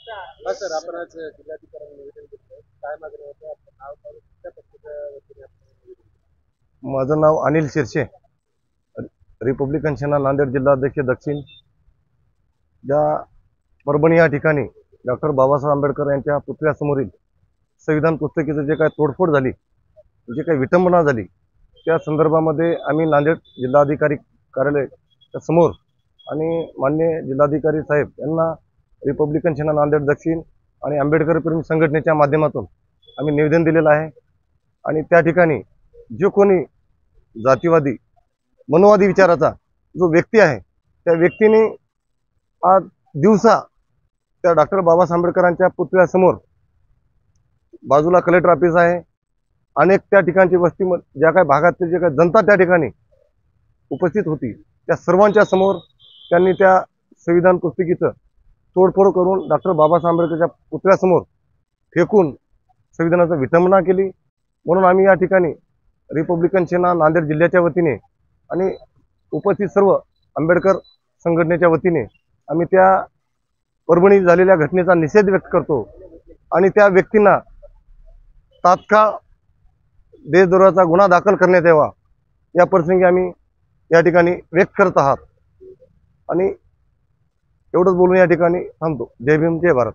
हा सर, आपण आज जिल्हाधिकाऱ्यांना निवेदन दिलं. काय मागणी होतं? आपलं नाव काय? कुठल्या पक्षाच्या वतीने आपण निवेदन दिलं? माझं नाव अनिल शिरसे, रिपब्लिकन सेना नांदेड जिल्हा अध्यक्ष दक्षिण. ज्या परभणी या ठिकाणी डॉक्टर बाबासाहेब आंबेडकर यांच्या पुतळ्यासमोरील संविधान पुस्तकाचं जे काही तोडफोड झाली, जे काही विटंबना झाली, त्या संदर्भामध्ये आम्ही नांदेड जिल्हाधिकारी कार्यालयाच्या समोर आणि माननीय जिल्हाधिकारी साहेब यांना रिपब्लिकन सेना नांदेड दक्षिण आणि आंबेडकर प्रेमी संघटनेच्या माध्यमातून आम्ही निवेदन दिलेलं आहे. आणि त्या ठिकाणी जो कोणी जातीवादी मनोवादी विचाराचा जो व्यक्ती आहे, त्या व्यक्तीने आज दिवसा त्या डॉक्टर बाबासाहेब आंबेडकरांच्या पुतळ्यासमोर बाजूला कलेक्टर ऑफिस आहे, अनेक त्या ठिकाणची वस्ती ज्या काही भागातली जे काही जनता त्या ठिकाणी उपस्थित होती, त्या सर्वांच्या समोर त्यांनी त्या संविधान पुस्तिकेचं तोडफोड करून डॉक्टर बाबासाहेब आंबेडकरच्या पुतळ्यासमोर फेकून संविधानाची विटंबना केली. म्हणून आम्ही या ठिकाणी रिपब्लिकन सेना नांदेड जिल्ह्याच्या वतीने आणि उपस्थित सर्व आंबेडकर संघटनेच्या वतीने आम्ही त्या परभणी झालेल्या घटनेचा निषेध व्यक्त करतो आणि त्या व्यक्तींना तात्काळ देशद्रोहाचा गुन्हा दाखल करण्यात यावा या प्रसंगी आम्ही या ठिकाणी व्यक्त करत आहात. आणि एवढंच बोलून या ठिकाणी थांबतो. जय भीम, जय भारत.